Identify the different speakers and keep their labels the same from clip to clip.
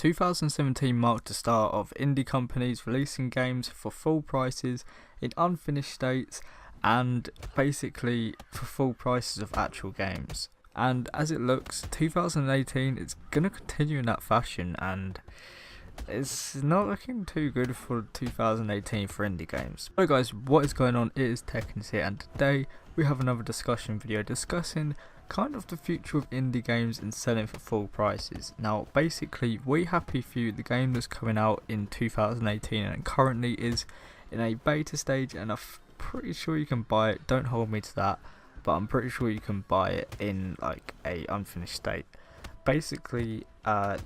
Speaker 1: 2017 marked the start of indie companies releasing games for full prices in unfinished states and basically for full prices of actual games. And as it looks, 2018 is going to continue in that fashion, and it's not looking too good for 2018 for indie games. Hello guys, what is going on? It is Tekkeners here, and today we have another discussion video discussing kind of the future of indie games and selling for full prices. Now basically, We Happy Few, the game that's coming out in 2018 and currently is in a beta stage, and I'm pretty sure you can buy it, don't hold me to that, but I'm pretty sure you can buy it in like a unfinished state. Basically,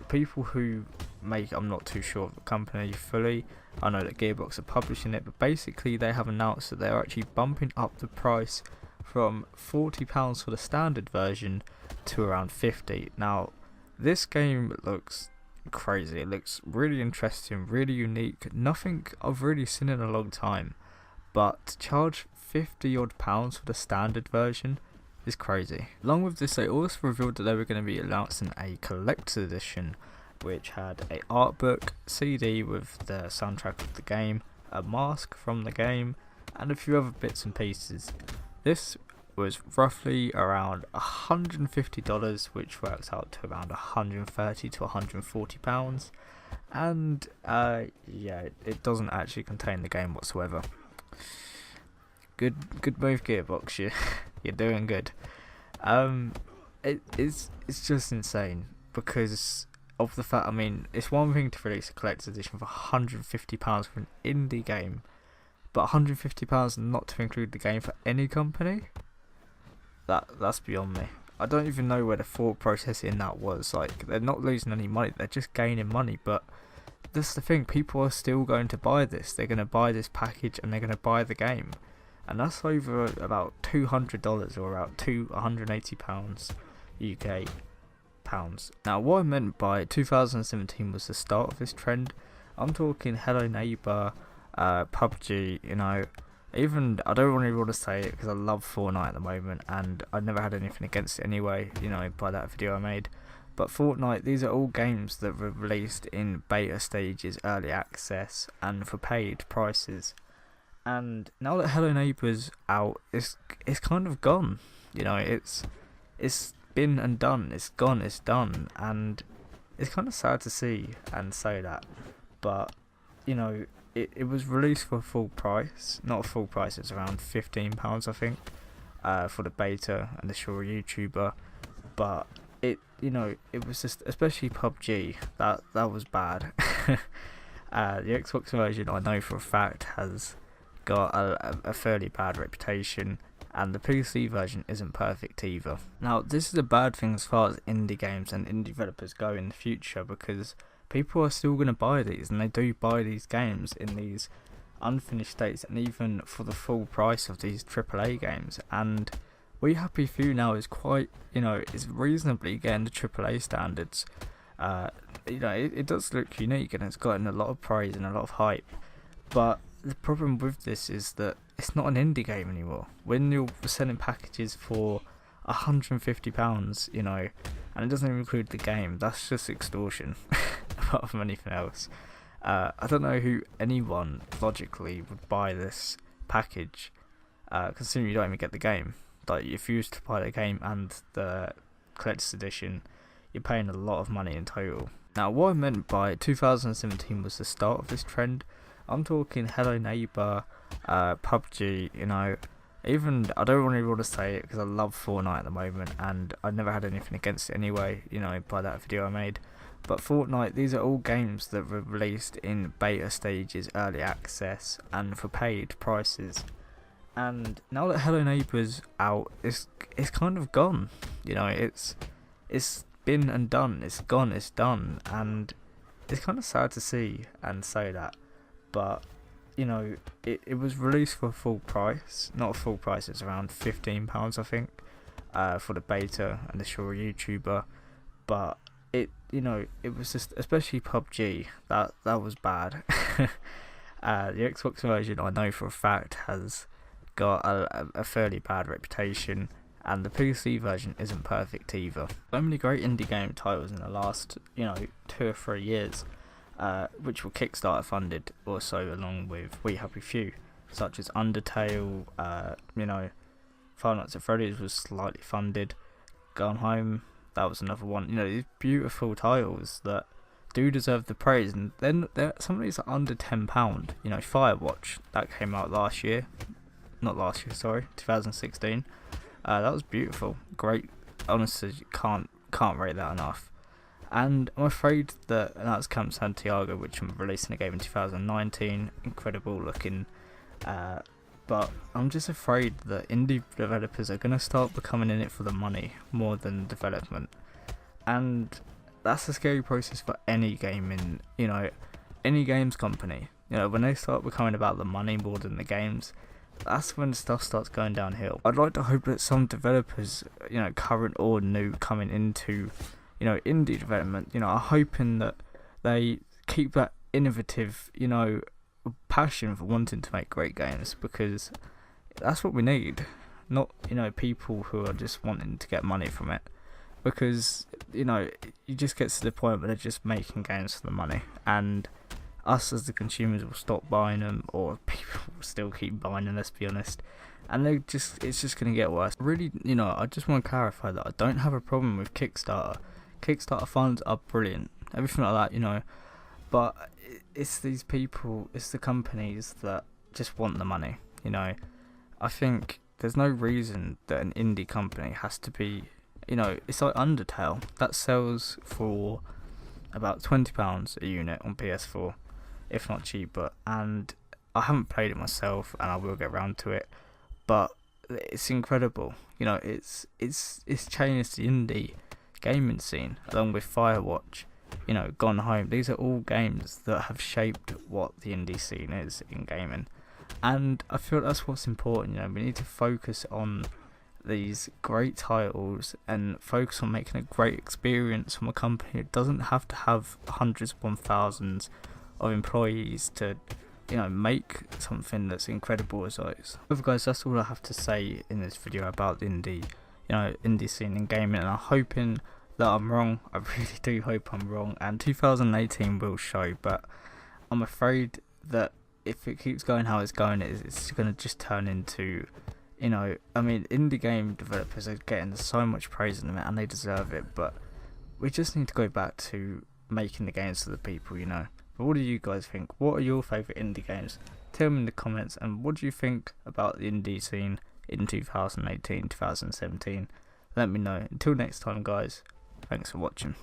Speaker 1: people who make, I'm not too sure of the company fully, I know that Gearbox are publishing it, but basically they have announced that they're actually bumping up the price from £40 for the standard version to around £50. Now this game looks crazy, it looks really interesting, really unique, nothing I've really seen in a long time, but to charge £50 odd for the standard version is crazy. Along with this, they also revealed that they were going to be announcing a collector's edition which had a art book, CD with the soundtrack of the game, a mask from the game, and a few other bits and pieces. This was roughly around $150, which works out to around £130 to £140, and yeah, it doesn't actually contain the game whatsoever. Good move, Gearbox. You're doing good. It's just insane because of the fact, I mean, it's one thing to release a collector's edition for £150 for an indie game, but £150 not to include the game for any company? That's beyond me. I don't even know where the thought process in that was. Like, they're not losing any money, they're just gaining money, but that's the thing, people are still going to buy this. They're going to buy this package and they're going to buy the game. And that's over about $200 or about £180 UK pounds. Now what I meant by 2017 was the start of this trend. I'm talking Hello Neighbor, PUBG, you know, even, I don't really want to say it because I love Fortnite at the moment and I never had anything against it anyway, you know, by that video I made. But Fortnite, these are all games that were released in beta stages, early access, and for paid prices. And now that Hello Neighbor's out, it's kind of gone. You know, it's been and done. It's gone. It's done. And it's kind of sad to see and say that. But you know, it was released for full price. Not full price. It's around £15, I think, for the beta, unless you're a YouTuber. But it was just, especially PUBG, that was bad. The Xbox version, I know for a fact, has got a fairly bad reputation, and the PC version isn't perfect either. Now this is a bad thing as far as indie games and indie developers go in the future, because people are still going to buy these, and they do buy these games in these unfinished states and even for the full price of these AAA games. And We Happy Few now is quite, you know, is reasonably getting the AAA standards. You know, it does look unique and it's gotten a lot of praise and a lot of hype, but the problem with this is that it's not an indie game anymore. When you're selling packages for £150, you know, and it doesn't even include the game, that's just extortion, apart from anything else. I don't know who anyone logically would buy this package, considering you don't even get the game. Like, if you used to buy the game and the collector's edition, you're paying a lot of money in total. Now what I meant by 2017 was the start of this trend. I'm talking Hello Neighbor, PUBG, you know, even, I don't really want to say it because I love Fortnite at the moment and I never had anything against it anyway, you know, by that video I made. But Fortnite, these are all games that were released in beta stages, early access, and for paid prices. And now that Hello Neighbor's out, it's kind of gone. You know, it's been and done. It's gone. It's done. And it's kind of sad to see and say that. But you know, it was released for full price. Not full price. It's around £15, I think, for the beta, unless you're a YouTuber. But it was just, especially PUBG, that was bad. The Xbox version, I know for a fact, has got a fairly bad reputation, and the PC version isn't perfect either. So many great indie game titles in the last 2 or 3 years, which were Kickstarter funded also, along with We Happy Few, such as Undertale. Five Nights at Freddy's was slightly funded. Gone Home, that was another one. These beautiful titles that do deserve the praise, and then some of these are under £10. Firewatch, that came out last year, not last year, sorry, 2016. That was beautiful, great. Honestly, can't rate that enough. And I'm afraid that's Camp Santiago, which I'm releasing a game in 2019. Incredible looking. But I'm just afraid that indie developers are going to start becoming in it for the money more than development. And that's a scary process for any gaming, any games company. When they start becoming about the money more than the games, that's when stuff starts going downhill. I'd like to hope that some developers, current or new, coming into, indie development, are hoping that they keep that innovative, passion for wanting to make great games, because that's what we need. Not, people who are just wanting to get money from it. Because, you just get to the point where they're just making games for the money, and us as the consumers will stop buying them, or people will still keep buying them, let's be honest, and it's just going to get worse. Really, I just want to clarify that I don't have a problem with Kickstarter. Kickstarter funds are brilliant, everything like that, but it's these people, it's the companies that just want the money, I think there's no reason that an indie company has to be, it's like Undertale, that sells for about £20 a unit on PS4, if not cheaper, and I haven't played it myself, and I will get round to it, but it's incredible. It's changed the indie gaming scene, along with Firewatch, Gone Home. These are all games that have shaped what the indie scene is in gaming, and I feel that's what's important. We need to focus on these great titles and focus on making a great experience from a company. It doesn't have to have hundreds upon thousands of employees to make something that's incredible as those. But guys, that's all I have to say in this video about the indie scene in gaming, and I'm hoping that I'm wrong. I really do hope I'm wrong, and 2018 will show, but I'm afraid that if it keeps going how it's going, it's going to just turn into, indie game developers are getting so much praise in them, and they deserve it, but we just need to go back to making the games for the people, But what do you guys think? What are your favourite indie games? Tell me in the comments, and what do you think about the indie scene in 2018, 2017? Let me know. Until next time, guys, thanks for watching.